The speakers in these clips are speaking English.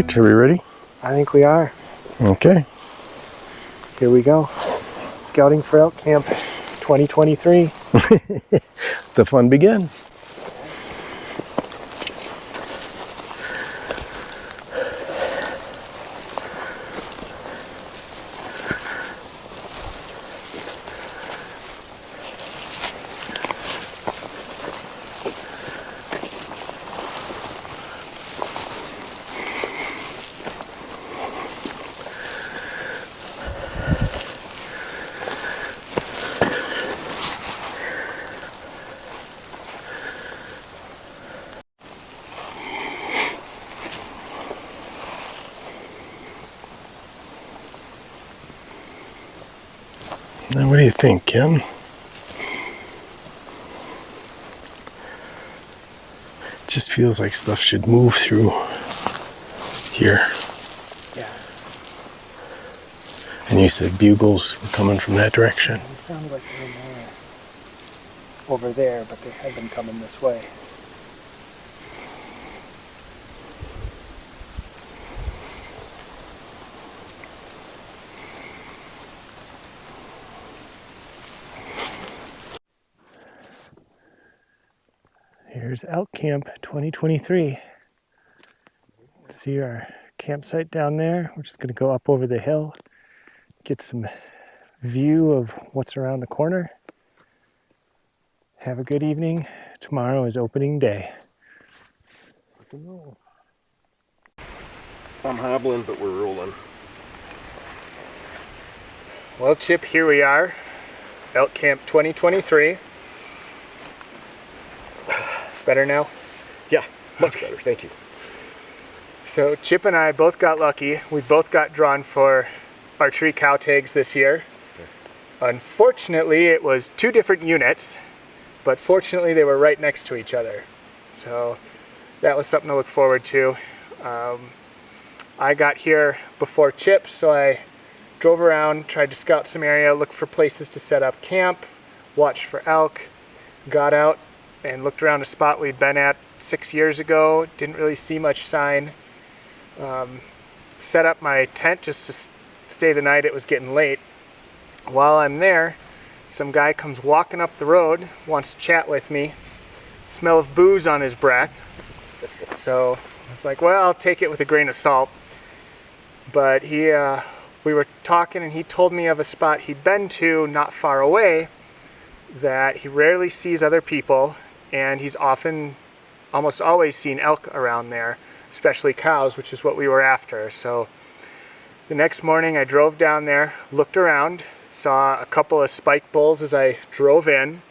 right, are we ready? I think we are. Okay. Here we go. Scouting for Elk Camp 2023. The fun begins. Now, what do you think, Ken? It just feels like stuff should move through here. Yeah. And you said bugles were coming from that direction. It sounded like they were more over there, but they had been coming this way. Here's Elk Camp 2023. See our campsite down there. We're just going to go up over the hill, get some view of what's around the corner. Have a good evening. Tomorrow is opening day. I'm hobbling, but we're rolling. Well, Chip, here we are, Elk Camp 2023. Better now? Yeah, much better, thank you. So Chip and I both got lucky. We both got drawn for archery cow tags this year. Unfortunately, it was two different units, but fortunately they were right next to each other. So that was something to look forward to. I got here before Chip, so I drove around, tried to scout some area, look for places to set up camp, watched for elk, got out and looked around a spot we'd been at 6 years ago, didn't really see much sign. Set up my tent just to stay the night. It was getting late. While I'm there, some guy comes walking up the road, wants to chat with me, smell of booze on his breath. So I was like, well, I'll take it with a grain of salt. But we were talking and he told me of a spot he'd been to not far away that he rarely sees other people, and he's almost always seen elk around there, especially cows, which is what we were after. So the next morning I drove down there, looked around, saw a couple of spike bulls as I drove in,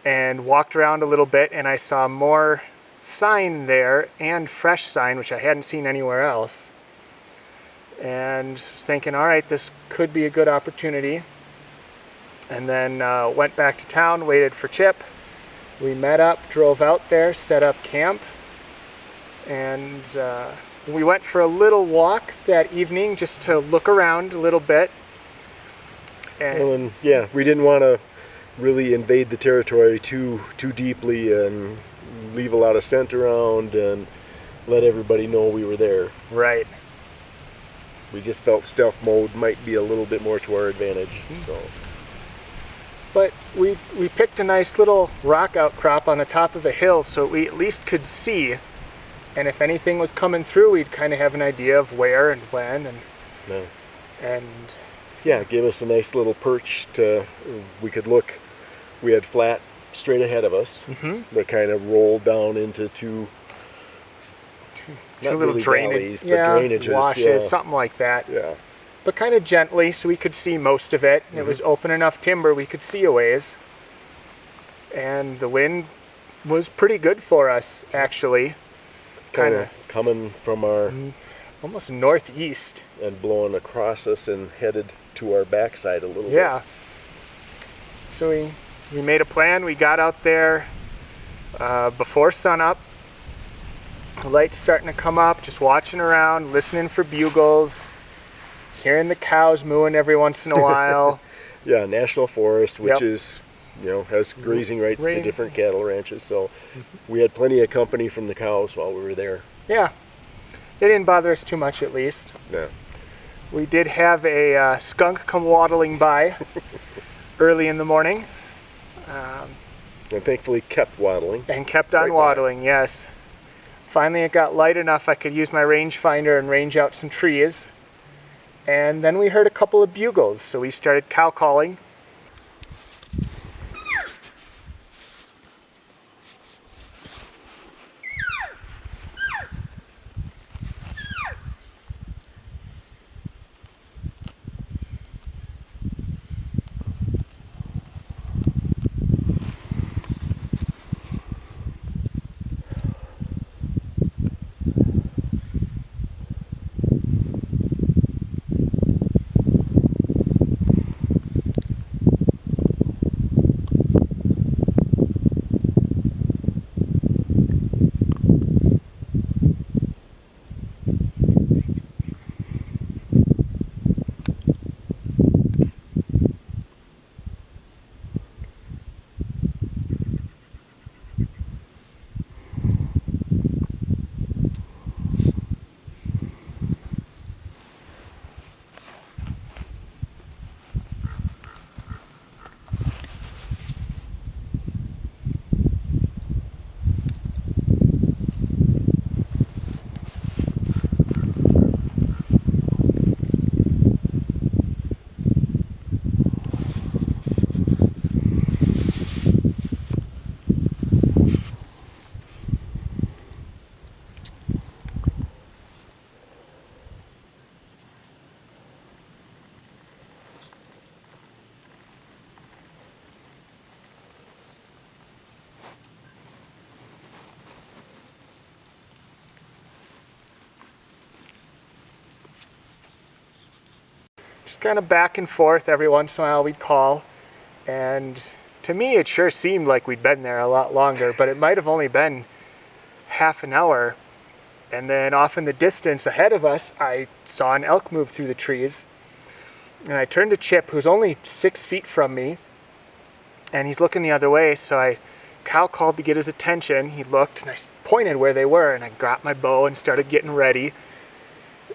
and walked around a little bit, and I saw more sign there and fresh sign, which I hadn't seen anywhere else. And was thinking, all right, this could be a good opportunity. And then went back to town, waited for Chip. We met up, drove out there, set up camp, and we went for a little walk that evening just to look around a little bit. And yeah, we didn't want to really invade the territory too deeply and leave a lot of scent around and let everybody know we were there. Right. We just felt stealth mode might be a little bit more to our advantage. So. But we picked a nice little rock outcrop on the top of a hill so we at least could see. And if anything was coming through, we'd kind of have an idea of where and when. And yeah, it gave us a nice little perch we could look. We had flat straight ahead of us that kind of rolled down into two little really drainage, valleys, but drainages, washes, something like that. Yeah. But kind of gently, so we could see most of it. It was open enough timber we could see a ways. And the wind was pretty good for us, actually. Kind of coming from our almost northeast and blowing across us and headed to our backside a little bit. Yeah. So we made a plan. We got out there before sunup. The light's starting to come up, just watching around, listening for bugles, hearing the cows mooing every once in a while. Yeah, national forest, which is, has grazing rights to different cattle ranches. So we had plenty of company from the cows while we were there. Yeah, they didn't bother us too much, at least. Yeah. We did have a skunk come waddling by early in the morning. And thankfully kept waddling. And kept on Right by. waddling, yes. Finally it got light enough I could use my rangefinder and range out some trees. And then we heard a couple of bugles, so we started cow calling. Just kind of back and forth. Every once in a while we'd call. And to me it sure seemed like we'd been there a lot longer, but it might have only been half an hour. And then off in the distance ahead of us, I saw an elk move through the trees. And I turned to Chip, who's only 6 feet from me, and he's looking the other way, so I cow called to get his attention. He looked, and I pointed where they were, and I grabbed my bow and started getting ready.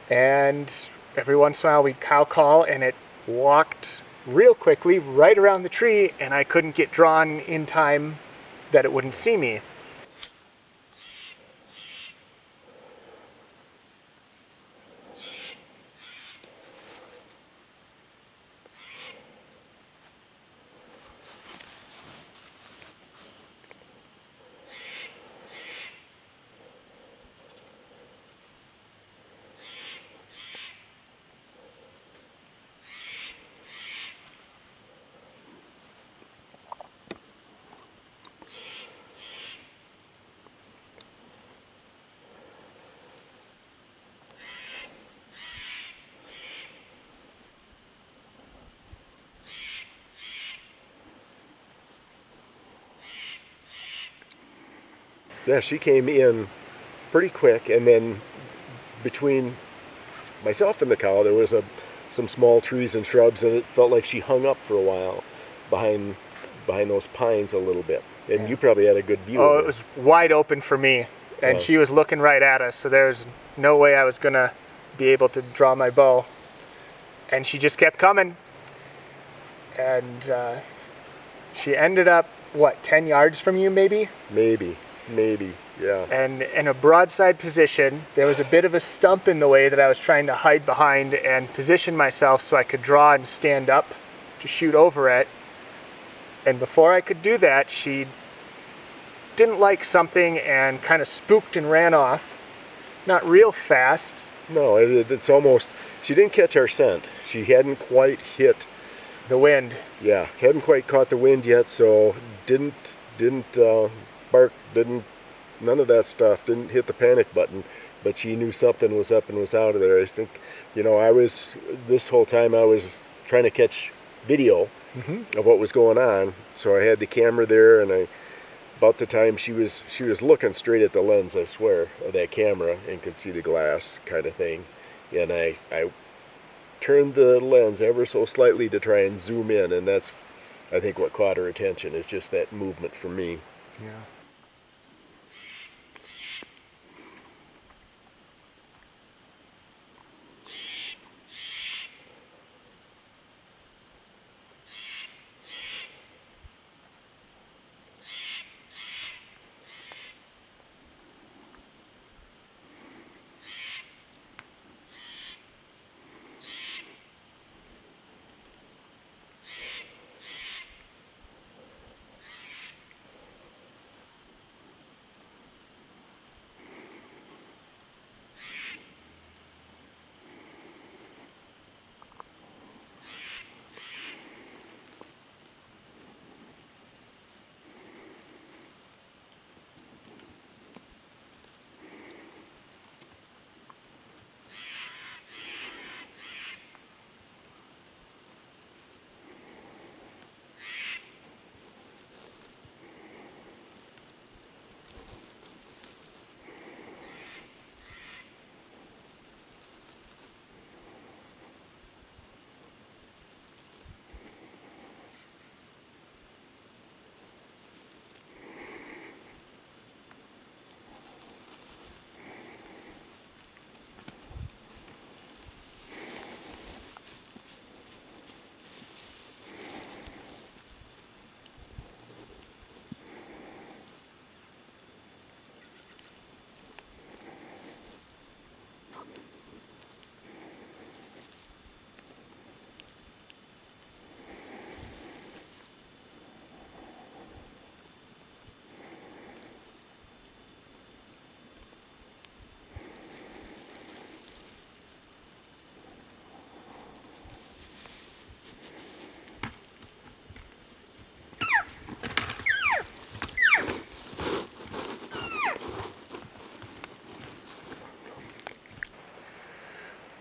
And every once in a while we'd cow call, and it walked real quickly right around the tree, and I couldn't get drawn in time that it wouldn't see me. Yeah, she came in pretty quick, and then between myself and the cow, there was some small trees and shrubs, and it felt like she hung up for a while behind those pines a little bit. And Yeah. you probably had a good view Oh, of it was wide open for me, and Wow. she was looking right at us, so there's no way I was gonna be able to draw my bow. And she just kept coming, and she ended up, what, 10 yards from you maybe? Maybe, yeah. And in a broadside position. There was a bit of a stump in the way that I was trying to hide behind and position myself so I could draw and stand up to shoot over it. And before I could do that, she didn't like something and kind of spooked and ran off. Not real fast. No, it's almost, she didn't catch our scent. She hadn't quite hit, The wind. yeah, hadn't quite caught the wind yet, so didn't bark, none of that stuff, didn't hit the panic button, but she knew something was up and was out of there. I think, this whole time I was trying to catch video of what was going on, so I had the camera there, and about the time she was looking straight at the lens, I swear, of that camera, and could see the glass kind of thing, and I turned the lens ever so slightly to try and zoom in, and that's, I think, what caught her attention, is just that movement from me. Yeah.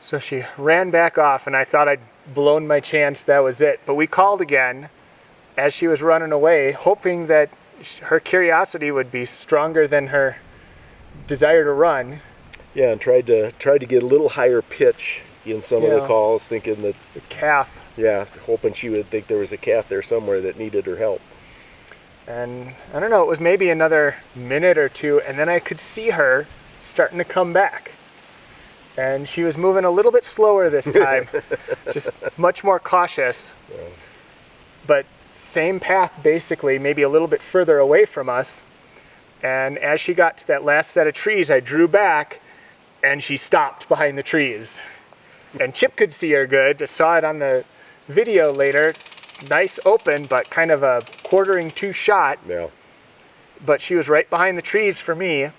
So she ran back off, and I thought I'd blown my chance, that was it. But we called again as she was running away, hoping that her curiosity would be stronger than her desire to run. Yeah, and tried to get a little higher pitch in some of the calls, thinking that the calf. Yeah, hoping she would think there was a calf there somewhere that needed her help. And I don't know, it was maybe another minute or two, and then I could see her starting to come back. And she was moving a little bit slower this time, just much more cautious. Yeah. But same path basically, maybe a little bit further away from us. And as she got to that last set of trees, I drew back, and she stopped behind the trees. And Chip could see her good. I saw it on the video later. Nice open, but kind of a quartering two shot. Yeah. But she was right behind the trees for me,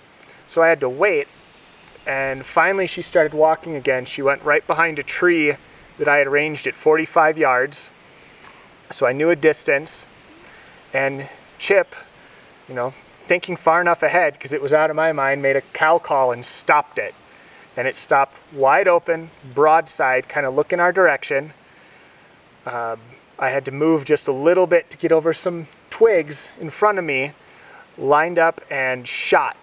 so I had to wait. And finally she started walking again. She went right behind a tree that I had ranged at 45 yards. So I knew a distance. And Chip, you know, thinking far enough ahead, because it was out of my mind, made a cow call and stopped it. And it stopped wide open, broadside, kind of looking our direction. I had to move just a little bit to get over some twigs in front of me, lined up and shot.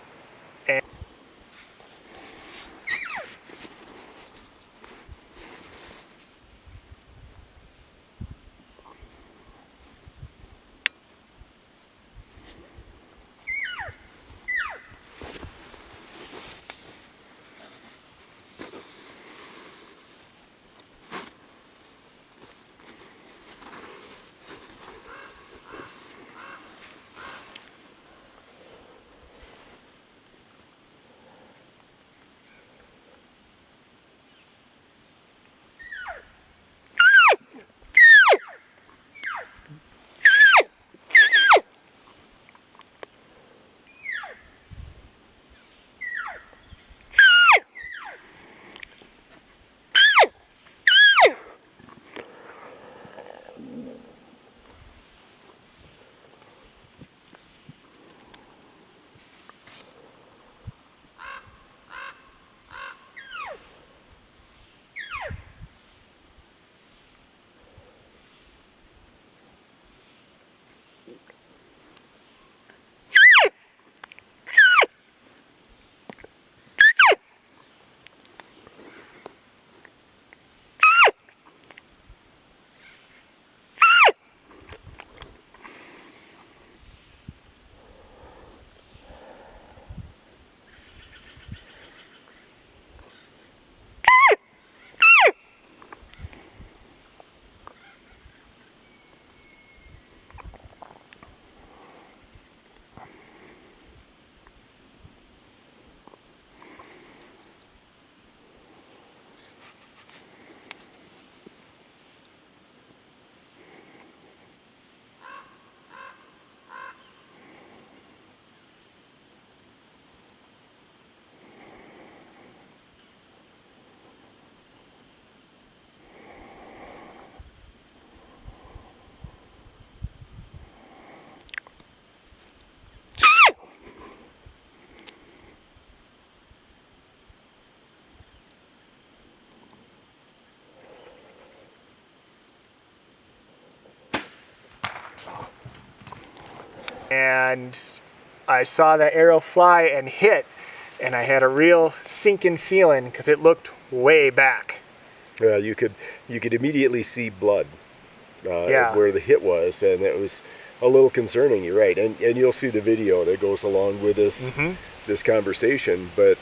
And I saw the arrow fly and hit, and I had a real sinking feeling because it looked way back. You could immediately see blood where the hit was, and it was a little concerning. You're right, and you'll see the video that goes along with this this conversation, but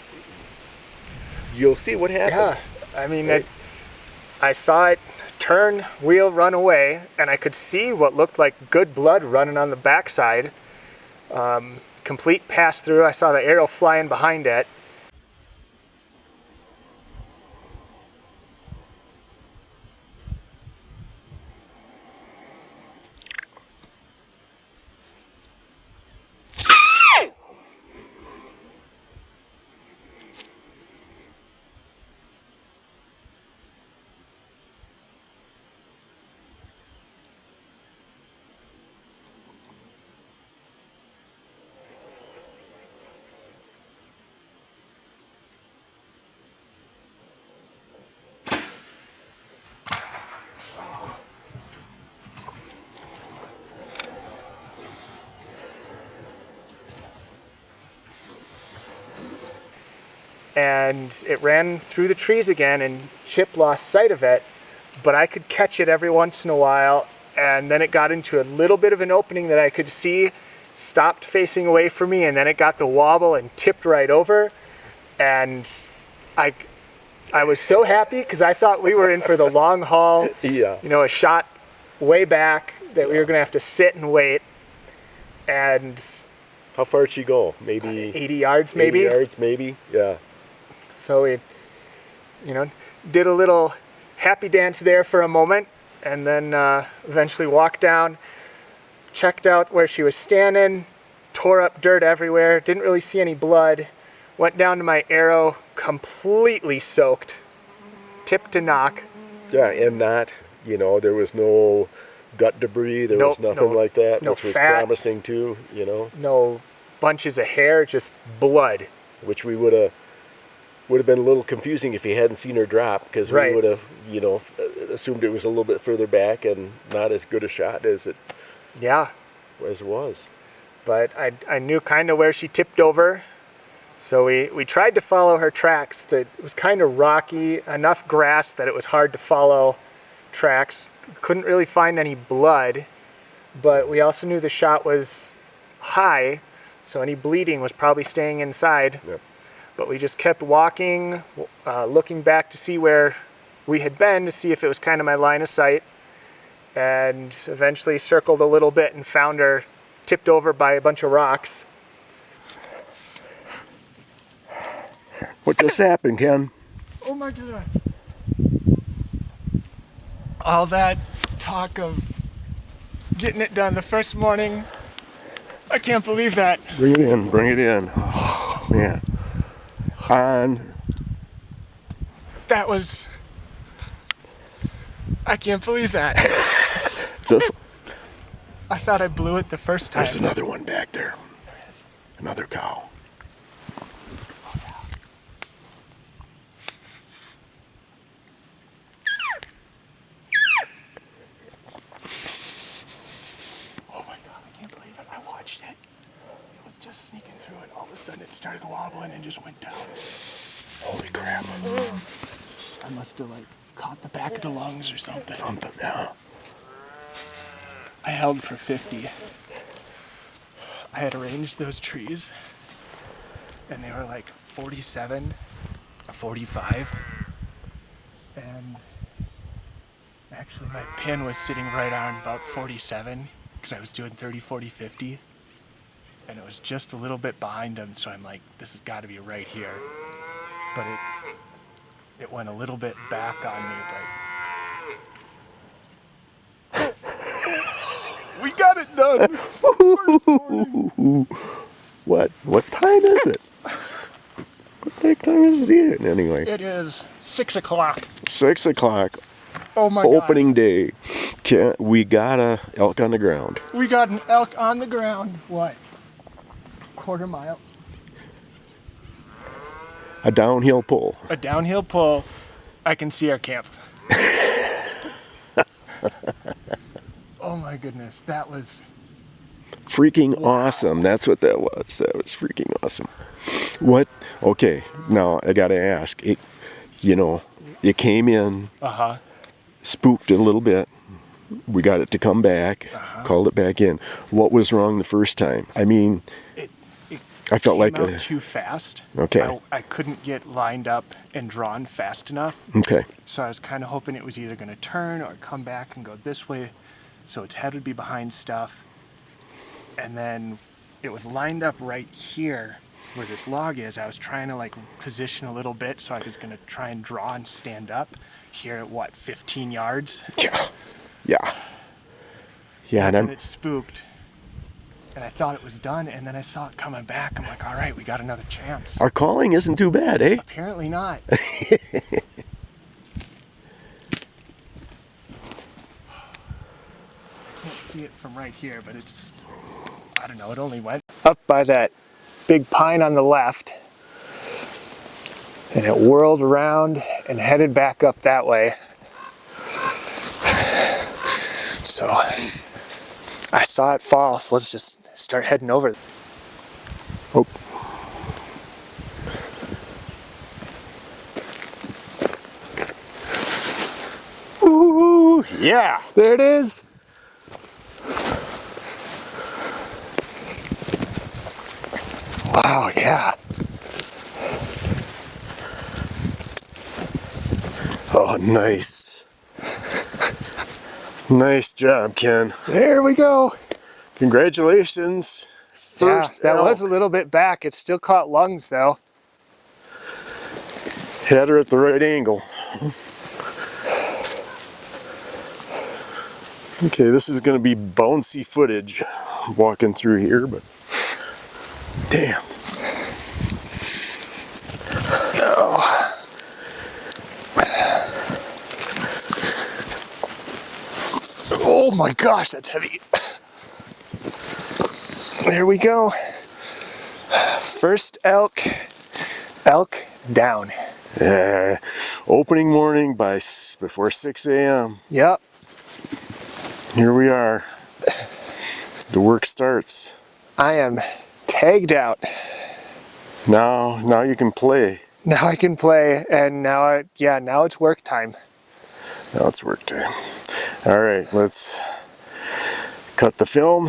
you'll see what happens. Yeah, I mean, I saw it turn, wheel, run away, and I could see what looked like good blood running on the backside. Complete pass through. I saw the arrow flying behind it. and it ran through the trees again, and Chip lost sight of it, but I could catch it every once in a while, and then it got into a little bit of an opening that I could see, stopped facing away from me, and then it got the wobble and tipped right over, and I was so happy because I thought we were in for the long haul. Yeah. You know, a shot way back that we were going to have to sit and wait, and How far did she go? Maybe 80 yards maybe. 80 yards maybe? Yeah. So we, you know, did a little happy dance there for a moment, and then eventually walked down, checked out where she was standing, tore up dirt everywhere, didn't really see any blood, went down to my arrow, completely soaked, tip to knock. Yeah, and not, you know, there was no gut debris, there was nothing like that, no which was fat. promising too, you know. No bunches of hair, just blood. Which we would have been a little confusing if he hadn't seen her drop, because we Right. would have, you know, assumed it was a little bit further back and not as good a shot as it Yeah, was. but I knew kind of where she tipped over, so we tried to follow her tracks. That it was kind of rocky, enough grass that it was hard to follow tracks. Couldn't really find any blood, but we also knew the shot was high, so any bleeding was probably staying inside. Yep. But we just kept walking, looking back to see where we had been, to see if it was kind of my line of sight, and eventually circled a little bit and found her tipped over by a bunch of rocks. What just happened, Ken? Oh my God. All that talk of getting it done the first morning, I can't believe that. Bring it in, bring it in. Oh, man. That was, I can't believe that. Just, I thought I blew it the first time. there's another one back there. There it is. Another cow. Oh my God, I can't believe it. I watched it. It was just sneaking through and all of a sudden it started wobbling and just went down. Holy crap. I must have like caught the back of the lungs or something. Something, yeah. I held for 50. I had arranged those trees and they were like 47, 45. And actually my pin was sitting right on about 47 because I was doing 30, 40, 50. And it was just a little bit behind them, so I'm like, this has got to be right here. But it went a little bit back on me, but we got it done. What time is it? What time is it anyway? It is 6 o'clock. 6 o'clock, Oh my opening day. We got a elk on the ground. God. We got an elk on the ground. What? Quarter mile. A downhill pull. A downhill pull. I can see our camp. Oh my goodness, that was Freaking awesome. That's what that was. That was freaking awesome. What? Okay, now I gotta ask. It came in, spooked it a little bit. We got it to come back, called it back in. What was wrong the first time? I mean, I felt like came out too fast. Okay. I couldn't get lined up and drawn fast enough. Okay. So I was kind of hoping it was either going to turn or come back and go this way, so its head would be behind stuff. And then it was lined up right here where this log is. I was trying to like position a little bit so I was going to try and draw and stand up here at 15 yards. Yeah. And then And it spooked. And I thought it was done, and then I saw it coming back. I'm like, all right, we got another chance. our calling isn't too bad, eh? Apparently not. Can't see it from right here, but it's, I don't know, it only went up by that big pine on the left, and it whirled around and headed back up that way. So I saw it fall, so let's just start heading over. Oh. Yeah. There it is. Wow, yeah. Oh, nice. Nice job, Ken. There we go. Congratulations. First yeah, that elk. was a little bit back. It still caught lungs though. Had her at the right angle. Okay, this is going to be bouncy footage walking through here, but damn. Oh my gosh, that's heavy. There we go. First elk down. Yeah, opening morning before 6 a.m. Yep. Here we are. The work starts. I am tagged out. Now you can play. Now I can play, and now it's work time. Now it's work time. All right, let's cut the film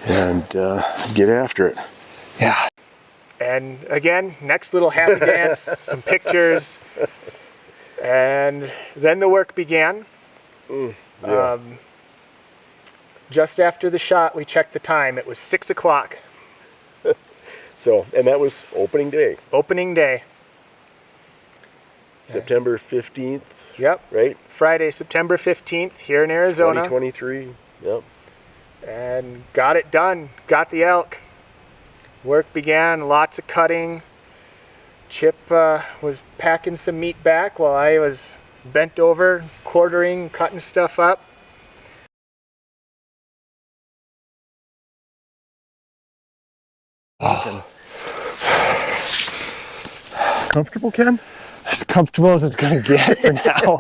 and get after it. Yeah. And again, next little happy dance, some pictures, and then the work began. Yeah. Just after the shot, we checked the time. It was 6 o'clock. So, and that was opening day. Opening day. September 15th, Yep. right? Friday, September 15th, here in Arizona. 2023. Yep. And got it done. Got the elk. Work began. Lots of cutting. Chip was packing some meat back while I was bent over, quartering, cutting stuff up. Comfortable, Ken? As comfortable as it's going to get for now.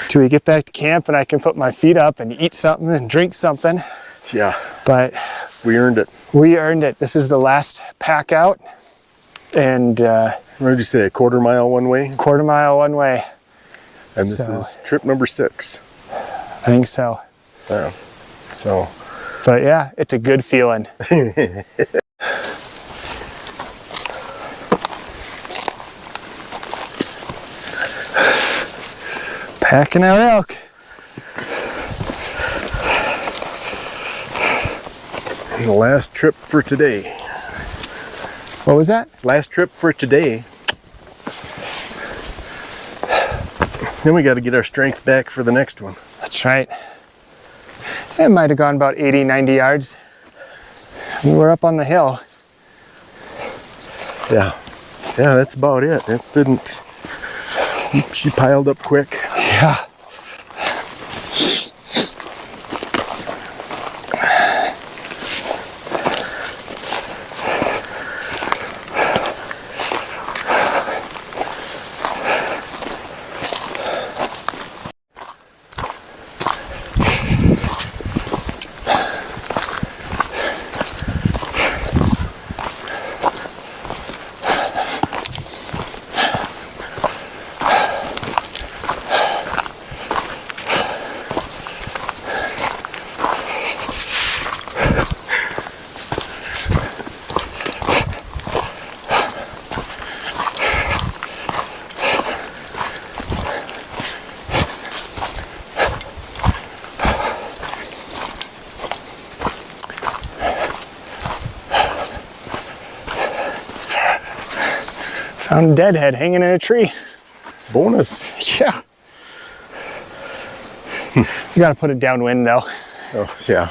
Till we get back to camp and I can put my feet up and eat something and drink something. Yeah. But We earned it. we earned it. This is the last pack out. And What did you say? A quarter mile one way? quarter mile one way. And this So- is trip number 6. I think so. Yeah. So, But yeah, it's a good feeling. Packing our elk. and the last trip for today. What was that? Last trip for today. Then we got to get our strength back for the next one. That's right. It might have gone about 80, 90 yards. We were up on the hill. Yeah. Yeah, that's about it. It didn't... She piled up quick. Yeah. Found a deadhead hanging in a tree. Bonus. Yeah. You gotta put it downwind though. Oh, yeah.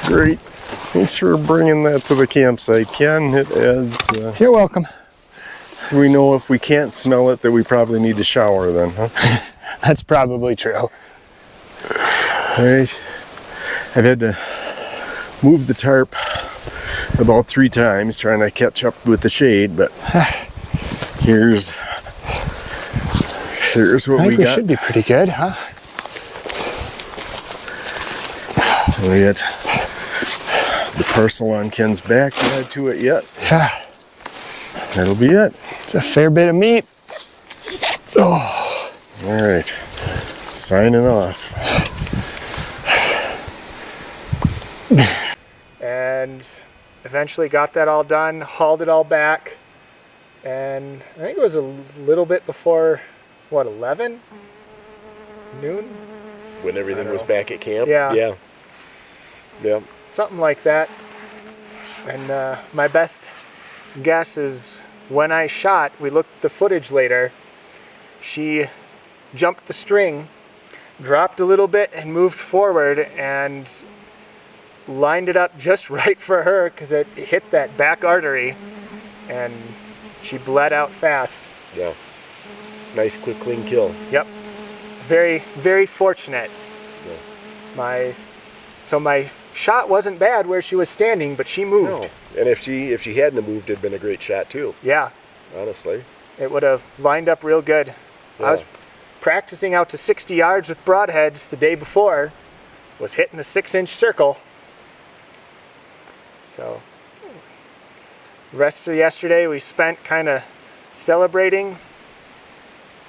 Great. Thanks for bringing that to the campsite, Ken. It adds... You're welcome. we know if we can't smell it that we probably need to shower then, huh? That's probably true. All right. I've had to move the tarp about 3 times trying to catch up with the shade, but here's what I we think we got. should be pretty good, huh? We got the parcel on Ken's back to add to it yet. Yeah. That'll be it. It's a fair bit of meat. Oh, All right, signing off. And eventually got that all done, hauled it all back, and I think it was a little bit before, what, 11? Noon? When everything was back at camp? Yeah. Yeah. Something like that. And my best guess is when I shot, we looked at the footage later, she jumped the string, dropped a little bit and moved forward and lined it up just right for her because it hit that back artery and she bled out fast. Yeah. Nice, quick, clean kill. Yep. Very, very fortunate. Yeah. So my shot wasn't bad where she was standing, but she moved. No. And if she hadn't have moved, it'd been a great shot too. Yeah. Honestly. It would have lined up real good. Yeah. I was practicing out to 60 yards with broadheads the day before, was hitting a 6-inch circle. So, rest of yesterday we spent kind of celebrating,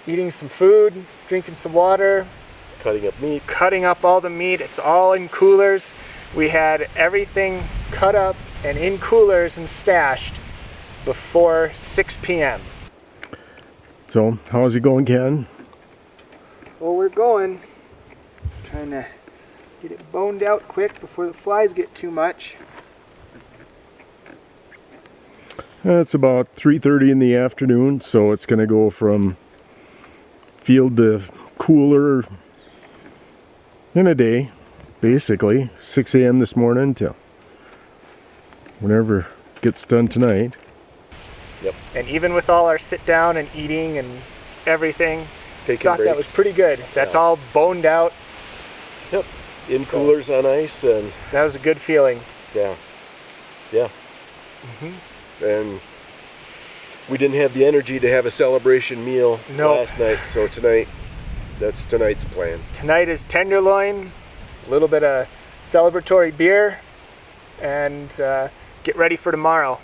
eating some food, drinking some water, Cutting up meat. cutting up all the meat. It's all in coolers. We had everything cut up and in coolers and stashed before 6 p.m. So, how's it going, Ken? Well, we're going. Trying to get it boned out quick before the flies get too much. It's about 3:30 in the afternoon, so it's going to go from field to cooler in a day, basically. 6 a.m. this morning till whenever it gets done tonight. Yep. And even with all our sit down and eating and everything, Taking breaks. That was pretty good. That's Yeah. all boned out. Yep. In coolers on ice, and That was a good feeling. yeah. And we didn't have the energy to have a celebration meal Nope. last night, so that's tonight's plan. Tonight is tenderloin, a little bit of celebratory beer, and get ready for tomorrow.